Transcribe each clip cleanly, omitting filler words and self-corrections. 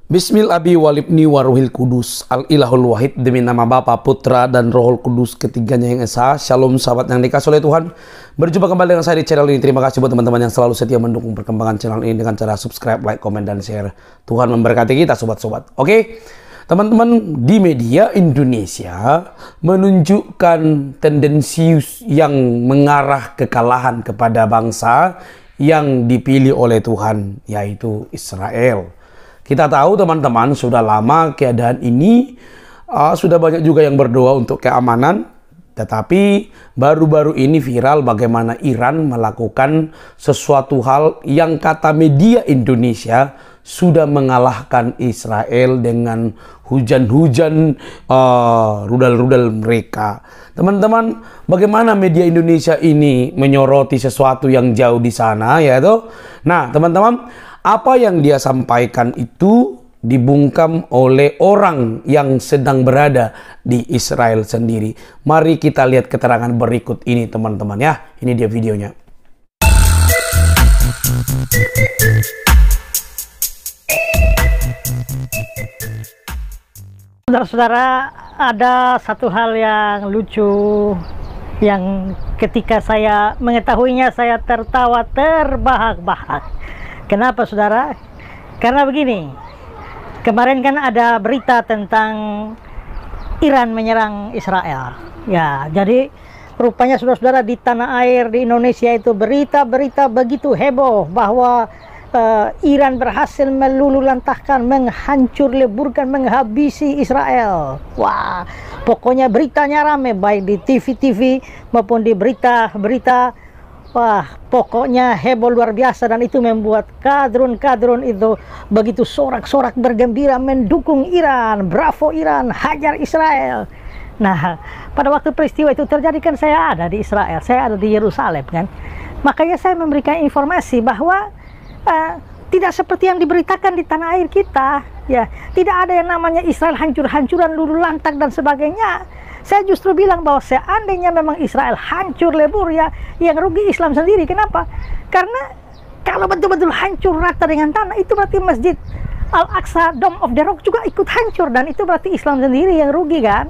Bismil Abi Walibni Waruhil Kudus Al-Ilahul Wahid, demi nama Bapa, Putra, dan Rohul Kudus, ketiganya yang esa. Shalom sahabat yang dikasih oleh Tuhan. Berjumpa kembali dengan saya di channel ini. Terima kasih buat teman-teman yang selalu setia mendukung perkembangan channel ini dengan cara subscribe, like, komen, dan share. Tuhan memberkati kita sobat-sobat. Oke, teman-teman, di media Indonesia menunjukkan tendensius yang mengarah kekalahan kepada bangsa yang dipilih oleh Tuhan, yaitu Israel. Kita tahu teman-teman, sudah lama keadaan ini, sudah banyak juga yang berdoa untuk keamanan. Tetapi baru-baru ini viral bagaimana Iran melakukan sesuatu hal yang kata media Indonesia sudah mengalahkan Israel dengan hujan-hujan rudal-rudal mereka. Teman-teman, bagaimana media Indonesia ini menyoroti sesuatu yang jauh di sana, ya toh? Nah, teman-teman, apa yang dia sampaikan itu dibungkam oleh orang yang sedang berada di Israel sendiri. Mari kita lihat keterangan berikut ini, teman-teman, ya. Ini dia videonya. Saudara-saudara, ada satu hal yang lucu yang ketika saya mengetahuinya saya tertawa terbahak-bahak. Kenapa, saudara? Karena begini, kemarin kan ada berita tentang Iran menyerang Israel. Ya, jadi rupanya saudara-saudara di tanah air di Indonesia itu berita-berita begitu heboh bahwa Iran berhasil meluluhlantahkan, menghancur leburkan, menghabisi Israel. Wah, pokoknya beritanya rame baik di TV-TV maupun di berita-berita. Wah, pokoknya heboh luar biasa, dan itu membuat kadrun-kadrun itu begitu sorak-sorak bergembira mendukung Iran. Bravo Iran, hajar Israel. Nah, pada waktu peristiwa itu terjadi kan saya ada di Israel, saya ada di Yerusalem kan. Makanya saya memberikan informasi bahwa tidak seperti yang diberitakan di tanah air kita, ya. Tidak ada yang namanya Israel hancur-hancuran, luluh lantak dan sebagainya. Saya justru bilang bahwa seandainya memang Israel hancur lebur, ya, yang rugi Islam sendiri. Kenapa? Karena kalau betul-betul hancur rata dengan tanah, itu berarti Masjid Al-Aqsa, Dome of the Rock juga ikut hancur, dan itu berarti Islam sendiri yang rugi kan.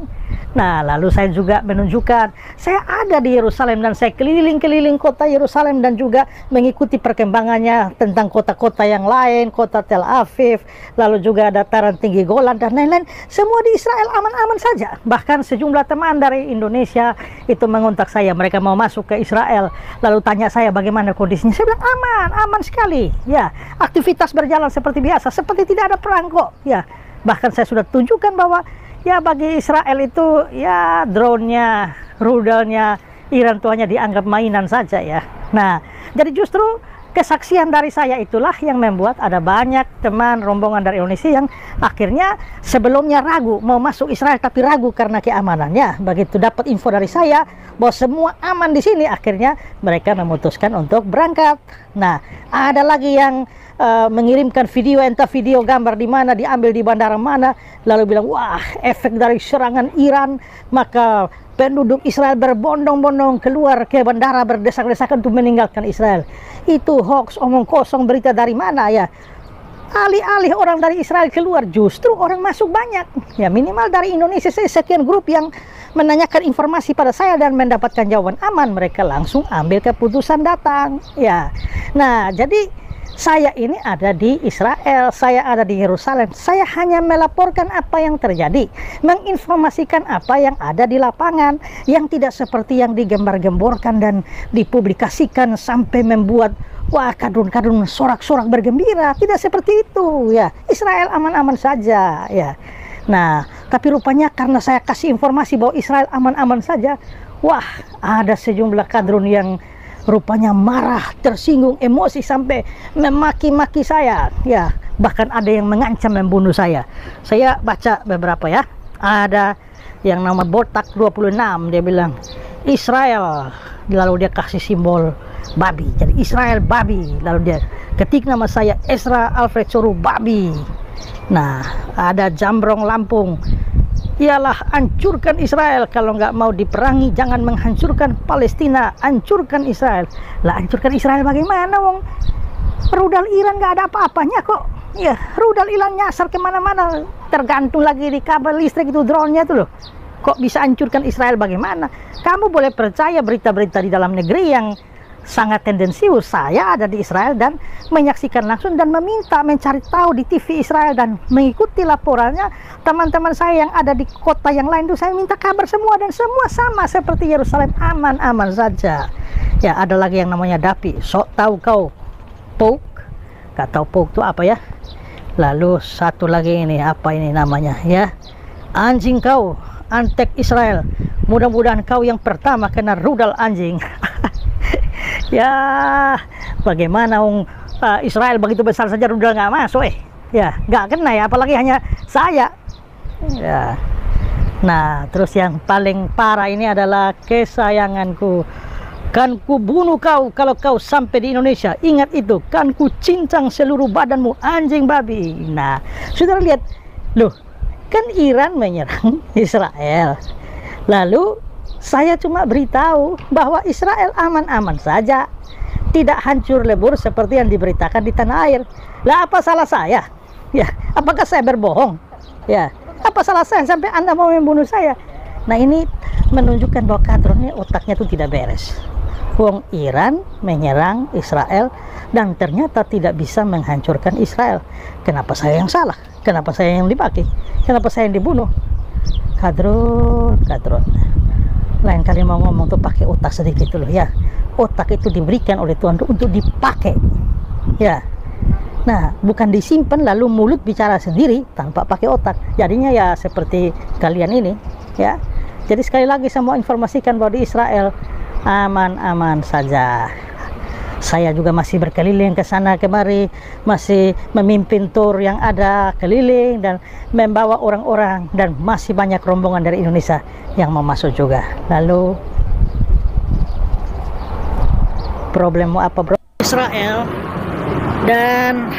Nah, lalu saya juga menunjukkan saya ada di Yerusalem dan saya keliling-keliling kota Yerusalem dan juga mengikuti perkembangannya tentang kota-kota yang lain, kota Tel Aviv, lalu juga dataran tinggi Golan dan lain-lain. Semua di Israel aman-aman saja. Bahkan sejumlah teman dari Indonesia itu mengontak saya, mereka mau masuk ke Israel. Lalu tanya saya bagaimana kondisinya. Saya bilang aman, aman sekali. Ya, aktivitas berjalan seperti biasa, seperti tidak ada perang kok. Ya, bahkan saya sudah tunjukkan bahwa ya bagi Israel itu ya drone-nya, rudalnya Iran itu hanya dianggap mainan saja ya. Nah, jadi justru kesaksian dari saya itulah yang membuat ada banyak teman rombongan dari Indonesia yang akhirnya sebelumnya ragu mau masuk Israel, tapi ragu karena keamanannya. Begitu dapat info dari saya bahwa semua aman di sini, akhirnya mereka memutuskan untuk berangkat. Nah, ada lagi yang mengirimkan video, entah video gambar di mana, diambil di bandara mana, lalu bilang wah, efek dari serangan Iran, maka penduduk Israel berbondong-bondong keluar ke bandara berdesak-desakan untuk meninggalkan Israel. Itu hoax, omong kosong, berita dari mana ya? Alih-alih orang dari Israel keluar, justru orang masuk banyak. Ya, minimal dari Indonesia sekian grup yang menanyakan informasi pada saya dan mendapatkan jawaban aman, mereka langsung ambil keputusan datang. Ya, nah jadi saya ini ada di Israel, saya ada di Yerusalem. Saya hanya melaporkan apa yang terjadi, menginformasikan apa yang ada di lapangan, yang tidak seperti yang digembar-gemborkan dan dipublikasikan sampai membuat wah, kadrun-kadrun sorak-sorak bergembira. Tidak seperti itu ya. Israel aman-aman saja ya. Nah, tapi rupanya karena saya kasih informasi bahwa Israel aman-aman saja, wah, ada sejumlah kadrun yang rupanya marah, tersinggung, emosi sampai memaki-maki saya. Ya, bahkan ada yang mengancam membunuh saya. Saya baca beberapa ya. Ada yang nama Botak 26, dia bilang Israel, lalu dia kasih simbol babi. Jadi Israel babi. Lalu dia ketik nama saya Ezra Alfred Soru babi. Nah, ada Jambrong Lampung, ialah hancurkan Israel, kalau nggak mau diperangi jangan menghancurkan Palestina, hancurkan Israel. Lah, hancurkan Israel bagaimana wong rudal Iran nggak ada apa-apanya kok Ya, rudal hilang nyasar kemana-mana, tergantung lagi di kabel listrik itu drone-nya tuh loh. Kok bisa hancurkan Israel bagaimana? Kamu boleh percaya berita-berita di dalam negeri yang sangat tendensius. Saya ada di Israel dan menyaksikan langsung dan meminta mencari tahu di TV Israel dan mengikuti laporannya teman-teman saya yang ada di kota yang lain tuh. Saya minta kabar semua dan semua sama seperti Yerusalem, aman-aman saja. Ya, ada lagi yang namanya Dapi. Sok tahu kau Pouk? Gak tahu Pouk itu apa ya? Lalu satu lagi ini, apa ini namanya ya? Anjing kau, antek Israel. Mudah-mudahan kau yang pertama kena rudal anjing. Ya, bagaimana Israel begitu besar saja rudal nggak masuk ya, nggak kena ya, apalagi hanya saya ya. Nah, terus yang paling parah ini adalah kesayanganku. Kan ku bunuh kau kalau kau sampai di Indonesia. Ingat itu, kan ku cincang seluruh badanmu anjing babi. Nah, saudara lihat, loh, kan Iran menyerang Israel. Lalu saya cuma beritahu bahwa Israel aman-aman saja, tidak hancur lebur seperti yang diberitakan di tanah air. Lah, apa salah saya? Ya, apakah saya berbohong? Ya, apa salah saya sampai Anda mau membunuh saya? Nah, ini menunjukkan bahwa kadronnya otaknya itu tidak beres. Wong Iran menyerang Israel dan ternyata tidak bisa menghancurkan Israel. Kenapa saya yang salah? Kenapa saya yang dipakai? Kenapa saya yang dibunuh? Kadrun. Lain kali mau ngomong tuh pakai otak sedikit dulu ya. Otak itu diberikan oleh Tuhan untuk dipakai. Ya. Nah, bukan disimpan lalu mulut bicara sendiri tanpa pakai otak. Jadinya ya seperti kalian ini, ya. Jadi sekali lagi saya mau informasikan bahwa di Israel aman-aman saja. Saya juga masih berkeliling ke sana kemari, masih memimpin tur yang ada keliling dan membawa orang-orang, dan masih banyak rombongan dari Indonesia yang mau masuk juga. Lalu problemmu apa, bro? Israel, dan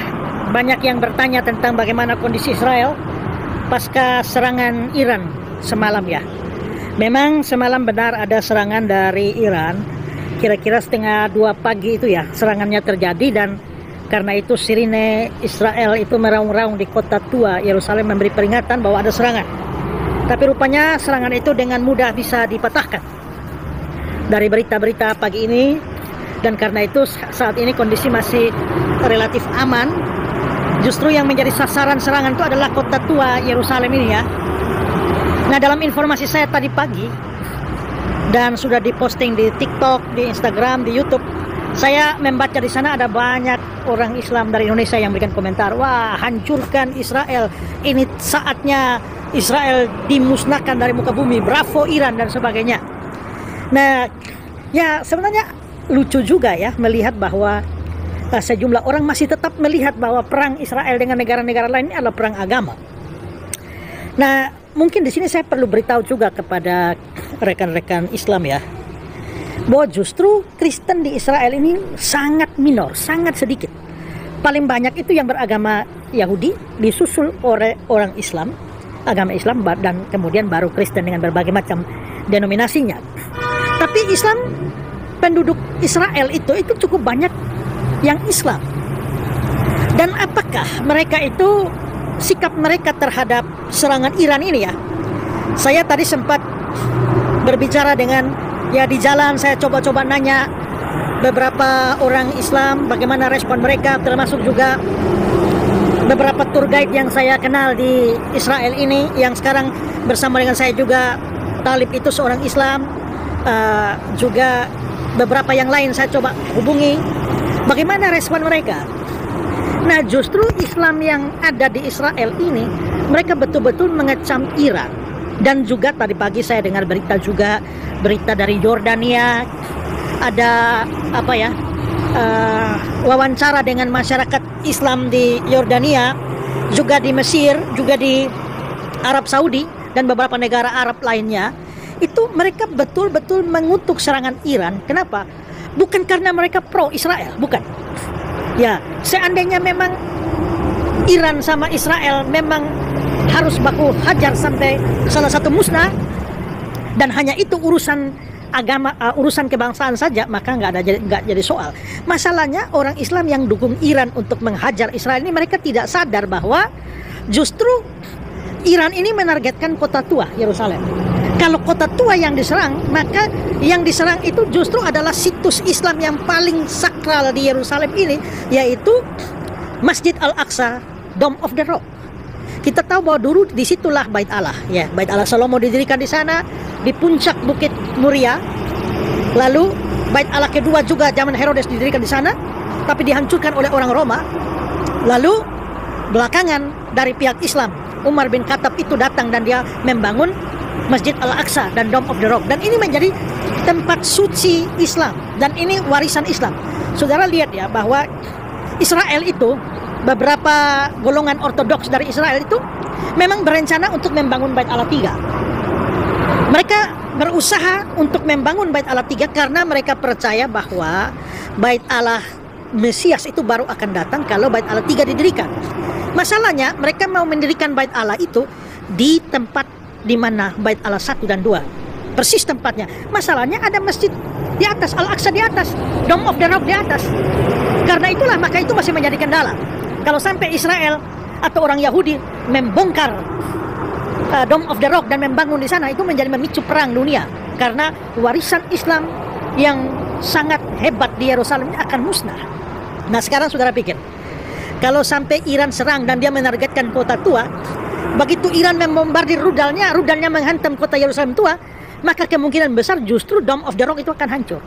banyak yang bertanya tentang bagaimana kondisi Israel pasca serangan Iran semalam ya. Memang semalam benar ada serangan dari Iran, kira-kira setengah 2 pagi itu ya serangannya terjadi, dan karena itu sirine Israel itu meraung-raung di kota tua Yerusalem memberi peringatan bahwa ada serangan. Tapi rupanya serangan itu dengan mudah bisa dipatahkan dari berita-berita pagi ini, dan karena itu saat ini kondisi masih relatif aman. Justru yang menjadi sasaran serangan itu adalah kota tua Yerusalem ini ya. Nah, dalam informasi saya tadi pagi dan sudah diposting di TikTok, di Instagram, di YouTube, saya membaca di sana ada banyak orang Islam dari Indonesia yang memberikan komentar, wah, hancurkan Israel, ini saatnya Israel dimusnahkan dari muka bumi, bravo Iran dan sebagainya. Nah, ya sebenarnya lucu juga ya melihat bahwa sejumlah orang masih tetap melihat bahwa perang Israel dengan negara-negara lain ini adalah perang agama. Nah, mungkin di sini saya perlu beritahu juga kepada rekan-rekan Islam ya, bahwa justru Kristen di Israel ini sangat minor, sangat sedikit. Paling banyak itu yang beragama Yahudi, disusul oleh orang Islam, agama Islam, dan kemudian baru Kristen dengan berbagai macam denominasinya. Tapi Islam, penduduk Israel itu cukup banyak yang Islam. Dan apakah mereka itu, sikap mereka terhadap serangan Iran ini ya? Saya tadi sempat berbicara dengan, ya di jalan saya coba-coba nanya beberapa orang Islam bagaimana respon mereka, termasuk juga beberapa tour guide yang saya kenal di Israel ini yang sekarang bersama dengan saya juga. Talib itu seorang Islam, juga beberapa yang lain saya coba hubungi. Bagaimana respon mereka? Nah, justru Islam yang ada di Israel ini, mereka betul-betul mengecam Iran. Dan juga tadi pagi saya dengar berita juga, berita dari Yordania, ada apa ya, wawancara dengan masyarakat Islam di Yordania, juga di Mesir, juga di Arab Saudi dan beberapa negara Arab lainnya. Itu mereka betul-betul mengutuk serangan Iran. Kenapa? Bukan karena mereka pro Israel, bukan. Ya, seandainya memang Iran sama Israel memang harus baku hajar sampai salah satu musnah, dan hanya itu urusan agama, urusan kebangsaan saja, maka nggak jadi soal. Masalahnya orang Islam yang dukung Iran untuk menghajar Israel ini, mereka tidak sadar bahwa justru Iran ini menargetkan kota tua Yerusalem. Kalau kota tua yang diserang, maka yang diserang itu justru adalah situs Islam yang paling sakral di Yerusalem ini, yaitu Masjid Al-Aqsa, Dome of the Rock. Kita tahu bahwa dulu disitulah Bait Allah, ya, Bait Allah Salomo didirikan di sana, di puncak Bukit Muria. Lalu Bait Allah kedua juga zaman Herodes didirikan di sana, tapi dihancurkan oleh orang Roma. Lalu belakangan dari pihak Islam, Umar bin Khattab itu datang dan dia membangun Masjid Al-Aqsa dan Dome of the Rock, dan ini menjadi tempat suci Islam, dan ini warisan Islam. Saudara lihat ya bahwa Israel itu, beberapa golongan ortodoks dari Israel itu memang berencana untuk membangun Bait Allah III. Mereka berusaha untuk membangun Bait Allah III karena mereka percaya bahwa Bait Allah Mesias itu baru akan datang kalau Bait Allah III didirikan. Masalahnya mereka mau mendirikan Bait Allah itu di tempat di mana Bait Allah 1 dan 2. Persis tempatnya. Masalahnya ada masjid di atas, Al-Aqsa di atas, Dome of the Rock di atas. Karena itulah, maka itu masih menjadi kendala. Kalau sampai Israel atau orang Yahudi membongkar Dome of the Rock dan membangun di sana, itu menjadi memicu perang dunia. Karena warisan Islam yang sangat hebat di Yerusalem akan musnah. Nah sekarang saudara pikir, kalau sampai Iran serang dan dia menargetkan kota tua, begitu Iran membombardir rudalnya menghantam kota Yerusalem tua, maka kemungkinan besar justru Dome of the Rock itu akan hancur.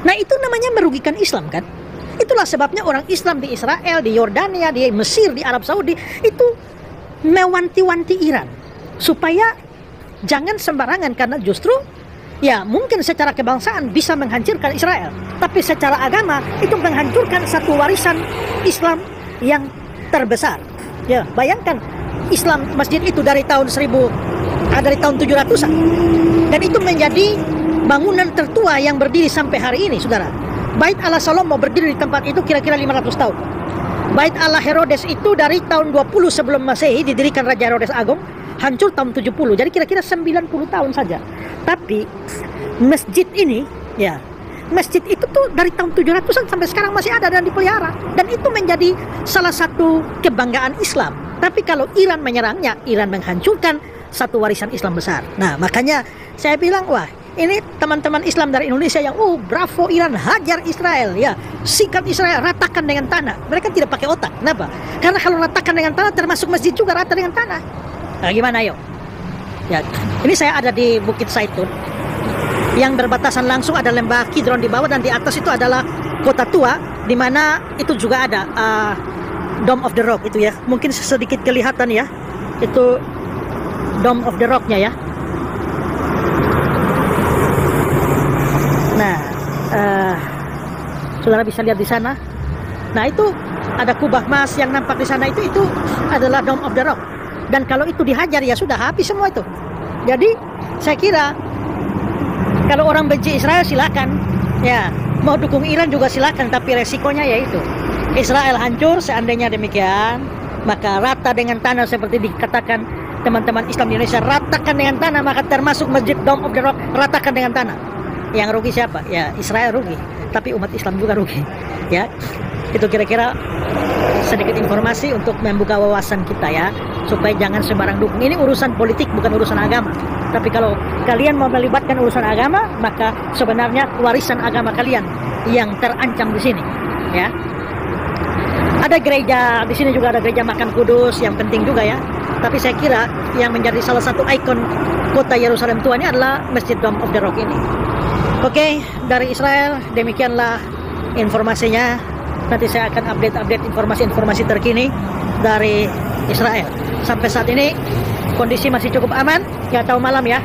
Nah itu namanya merugikan Islam kan? Itulah sebabnya orang Islam di Israel, di Yordania, di Mesir, di Arab Saudi itu mewanti-wanti Iran supaya jangan sembarangan, karena justru ya mungkin secara kebangsaan bisa menghancurkan Israel, tapi secara agama itu menghancurkan satu warisan Islam yang terbesar. Ya, bayangkan Islam masjid itu dari tahun 700-an, dan itu menjadi bangunan tertua yang berdiri sampai hari ini, saudara. Bait Allah Salomo berdiri di tempat itu kira-kira 500 tahun. Bait Allah Herodes itu dari tahun 20 sebelum Masehi didirikan Raja Herodes Agung, hancur tahun 70. Jadi kira-kira 90 tahun saja. Tapi masjid ini, ya, masjid itu tuh dari tahun 700-an sampai sekarang masih ada dan dipelihara. Dan itu menjadi salah satu kebanggaan Islam. Tapi kalau Iran menyerangnya, Iran menghancurkan satu warisan Islam besar. Nah, makanya saya bilang, wah, ini teman-teman Islam dari Indonesia yang, oh bravo Iran, hajar Israel, ya, sikat Israel, ratakan dengan tanah. Mereka tidak pakai otak. Kenapa? Karena kalau ratakan dengan tanah, termasuk masjid juga rata dengan tanah. Nah, gimana yuk? Ya, ini saya ada di Bukit Zaitun, yang berbatasan langsung ada lembah Kidron di bawah, dan di atas itu adalah kota tua, di mana itu juga ada Dome of the Rock itu ya. Mungkin sedikit kelihatan ya, itu Dome of the Rock-nya ya. Nah, saudara bisa lihat di sana. Nah, itu ada kubah emas yang nampak di sana, itu adalah Dome of the Rock. Dan kalau itu dihajar ya sudah habis semua itu. Jadi saya kira kalau orang benci Israel silakan, ya, mau dukung Iran juga silakan, tapi resikonya yaitu Israel hancur. Seandainya demikian, maka rata dengan tanah seperti dikatakan teman-teman Islam di Indonesia, ratakan dengan tanah, maka termasuk Masjid Dome of the Rock, ratakan dengan tanah. Yang rugi siapa? Ya Israel rugi, tapi umat Islam juga rugi. Ya, itu kira-kira sedikit informasi untuk membuka wawasan kita ya, supaya jangan sembarang dukung. Ini urusan politik, bukan urusan agama. Tapi kalau kalian mau melibatkan urusan agama, maka sebenarnya warisan agama kalian yang terancam di sini. Ya, ada gereja di sini juga, ada gereja Makam Kudus yang penting juga ya. Tapi saya kira yang menjadi salah satu ikon kota Yerusalem tua ini adalah Masjid Dome of the Rock ini. Oke, dari Israel demikianlah informasinya. Nanti saya akan update informasi-informasi terkini dari Israel. Sampai saat ini kondisi masih cukup aman, nggak tahu malam ya.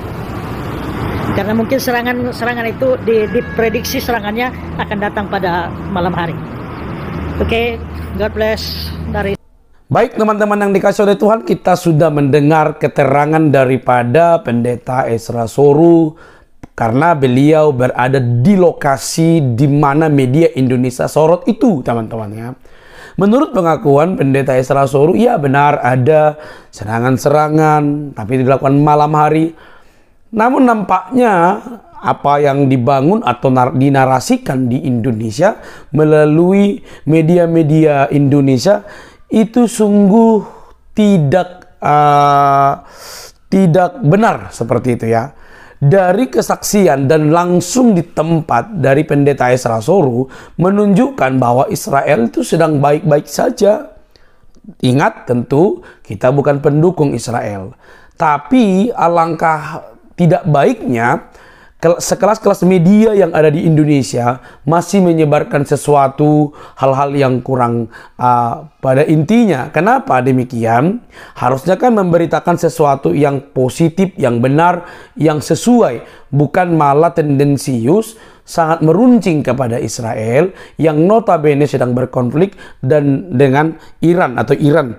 Karena mungkin serangan itu diprediksi serangannya akan datang pada malam hari. Oke, God bless dari. Baik teman-teman yang dikasih oleh Tuhan, kita sudah mendengar keterangan daripada Pendeta Ezra Soru, karena beliau berada di lokasi di mana media Indonesia sorot itu, teman-teman ya. Menurut pengakuan Pendeta Ezra Soru, ya benar ada serangan-serangan, tapi dilakukan malam hari. Namun nampaknya apa yang dibangun atau dinarasikan di Indonesia melalui media-media Indonesia itu sungguh tidak benar seperti itu ya. Dari kesaksian dan langsung di tempat dari Pendeta Esra Soru menunjukkan bahwa Israel itu sedang baik-baik saja. Ingat, tentu kita bukan pendukung Israel. Tapi alangkah tidak baiknya sekelas-kelas media yang ada di Indonesia masih menyebarkan sesuatu hal-hal yang kurang pada intinya. Kenapa demikian? Harusnya kan memberitakan sesuatu yang positif, yang benar, yang sesuai, bukan malah tendensius sangat meruncing kepada Israel yang notabene sedang berkonflik dan dengan Iran atau Iran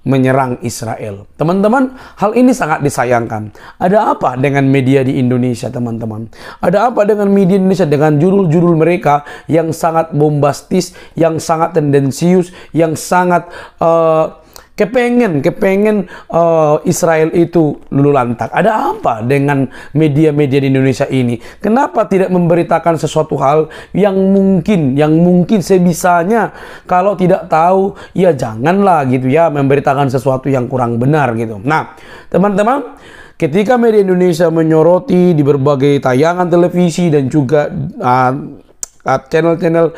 menyerang Israel. Teman-teman, hal ini sangat disayangkan. Ada apa dengan media di Indonesia, teman-teman? Ada apa dengan media Indonesia dengan judul-judul mereka yang sangat bombastis, yang sangat tendensius, yang sangat kepengen Israel itu lulu lantak. Ada apa dengan media-media di Indonesia ini? Kenapa tidak memberitakan sesuatu hal yang mungkin sebisanya? Kalau tidak tahu, ya janganlah gitu ya memberitakan sesuatu yang kurang benar gitu. Nah, teman-teman, ketika media Indonesia menyoroti di berbagai tayangan televisi dan juga channel-channel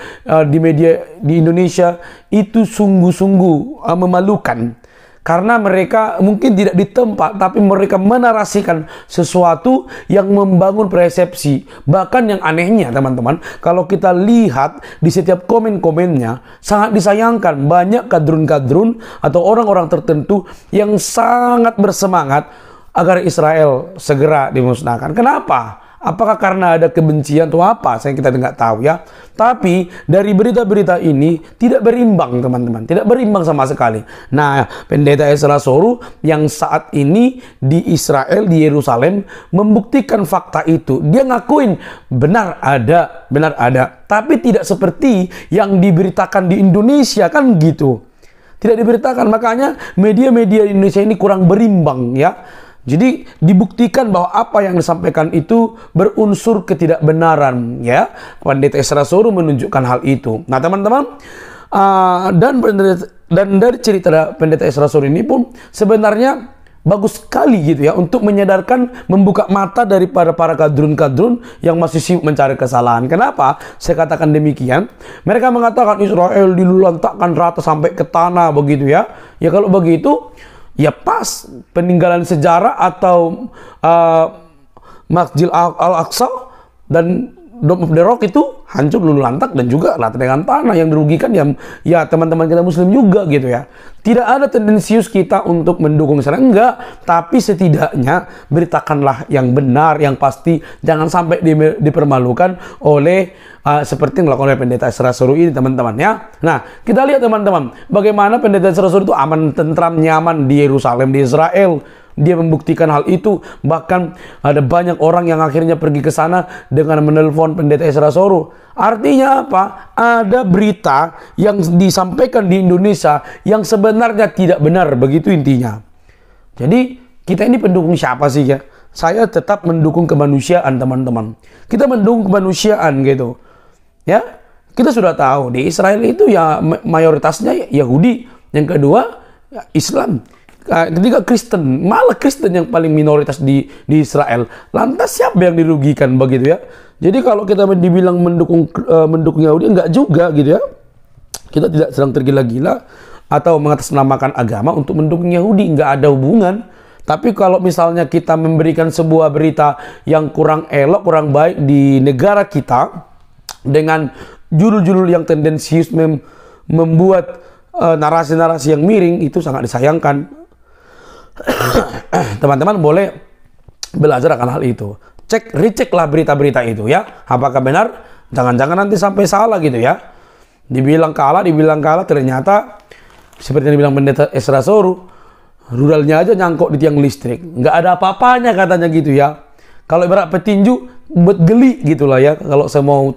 di media di Indonesia itu sungguh-sungguh memalukan, karena mereka mungkin tidak di tempat tapi mereka menarasikan sesuatu yang membangun persepsi. Bahkan yang anehnya, teman-teman, kalau kita lihat di setiap komen-komennya sangat disayangkan, banyak kadrun-kadrun atau orang-orang tertentu yang sangat bersemangat agar Israel segera dimusnahkan. Kenapa? Apakah karena ada kebencian atau apa? Kita nggak tahu ya. Tapi dari berita-berita ini tidak berimbang, teman-teman. Tidak berimbang sama sekali. Nah, Pendeta Esra Soru yang saat ini di Israel, di Yerusalem, membuktikan fakta itu. Dia ngakuin benar ada. Tapi tidak seperti yang diberitakan di Indonesia, kan gitu. Tidak diberitakan. Makanya media-media di Indonesia ini kurang berimbang ya. Jadi dibuktikan bahwa apa yang disampaikan itu berunsur ketidakbenaran ya. Pendeta Esra Soru menunjukkan hal itu. Nah, teman-teman, dan dari cerita Pendeta Esra Soru ini pun sebenarnya bagus sekali gitu ya untuk menyadarkan, membuka mata daripada para kadrun-kadrun yang masih sibuk mencari kesalahan. Kenapa saya katakan demikian? Mereka mengatakan Israel dilulantakkan rata sampai ke tanah begitu ya. Ya kalau begitu, ya pas peninggalan sejarah atau Masjid Al-Aqsa dan Dome of the Rock itu hancur lulu lantak dan juga rata dengan tanah, yang dirugikan ya teman-teman kita Muslim juga gitu ya. Tidak ada tendensius kita untuk mendukung Israel, enggak, tapi setidaknya beritakanlah yang benar, yang pasti, jangan sampai dipermalukan oleh seperti yang dilakukan oleh Pendeta Esra Soru ini, teman-teman ya. Nah, kita lihat teman-teman bagaimana Pendeta Esra Soru itu aman, tentram, nyaman di Yerusalem, di Israel. Dia membuktikan hal itu. Bahkan ada banyak orang yang akhirnya pergi ke sana dengan menelpon Pendeta Esra Soru. Artinya apa? Ada berita yang disampaikan di Indonesia yang sebenarnya tidak benar, begitu intinya. Jadi kita ini pendukung siapa sih ya? Saya tetap mendukung kemanusiaan, teman-teman. Kita mendukung kemanusiaan gitu. Ya, kita sudah tahu di Israel itu ya mayoritasnya Yahudi, yang kedua ya Islam. Ketiga Kristen, malah Kristen yang paling minoritas di Israel. Lantas siapa yang dirugikan begitu ya? Jadi kalau kita dibilang mendukung Yahudi, enggak juga gitu ya. Kita tidak sedang tergila-gila atau mengatasnamakan agama untuk mendukung Yahudi, enggak ada hubungan. Tapi kalau misalnya kita memberikan sebuah berita yang kurang elok, kurang baik di negara kita dengan judul-judul yang tendensius membuat narasi-narasi yang miring, itu sangat disayangkan. Teman-teman boleh belajar akan hal itu. Receklah berita-berita itu ya. Apakah benar? Jangan-jangan nanti sampai salah gitu ya. Dibilang kalah, ternyata seperti yang dibilang Pendeta Esra Soru, rudalnya aja nyangkut di tiang listrik. Nggak ada apa-apanya katanya gitu ya. Kalau ibarat petinju, buat geli gitulah ya. Kalau saya mau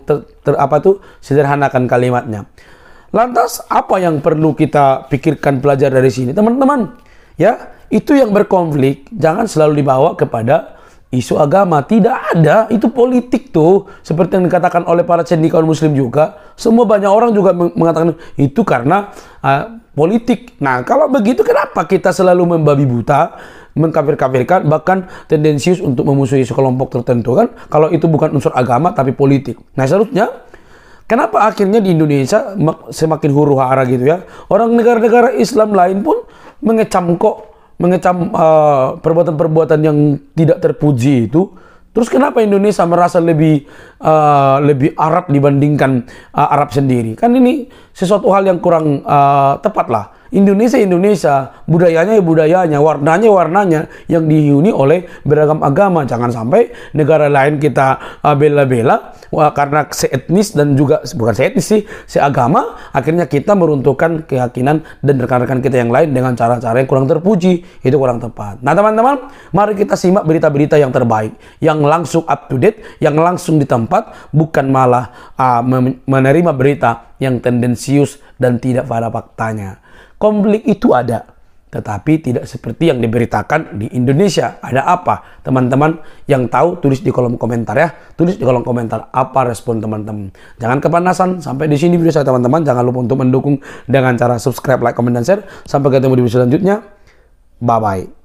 sederhanakan kalimatnya. Lantas apa yang perlu kita pikirkan, belajar dari sini, teman-teman? Ya, itu yang berkonflik jangan selalu dibawa kepada isu agama. Tidak ada, itu politik tuh. Seperti yang dikatakan oleh para cendekiawan muslim juga. Semua banyak orang juga mengatakan itu karena politik. Nah, kalau begitu kenapa kita selalu membabi buta, mengkafir-kafirkan, bahkan tendensius untuk memusuhi sekelompok tertentu kan? Kalau itu bukan unsur agama tapi politik. Nah, seharusnya kenapa akhirnya di Indonesia semakin huru-hara gitu ya? Orang negara-negara Islam lain pun mengecam perbuatan-perbuatan yang tidak terpuji itu. Terus kenapa Indonesia merasa lebih Arab dibandingkan Arab sendiri? Kan ini sesuatu hal yang kurang tepat lah. Indonesia, budayanya, warnanya yang dihuni oleh beragam agama. Jangan sampai negara lain kita bela-bela karena seetnis dan juga bukan seetnis sih, seagama, akhirnya kita meruntuhkan keyakinan dan rekan-rekan kita yang lain dengan cara-cara yang kurang terpuji. Itu kurang tepat. Nah, teman-teman, mari kita simak berita-berita yang terbaik, yang langsung up to date, yang langsung di tempat, bukan malah menerima berita yang tendensius dan tidak pada faktanya. Konflik itu ada, tetapi tidak seperti yang diberitakan di Indonesia. Ada apa? Teman-teman yang tahu tulis di kolom komentar ya. Tulis di kolom komentar apa respon teman-teman. Jangan kepanasan. Sampai di sini video saya teman-teman. Jangan lupa untuk mendukung dengan cara subscribe, like, komen, dan share. Sampai ketemu di video selanjutnya. Bye-bye.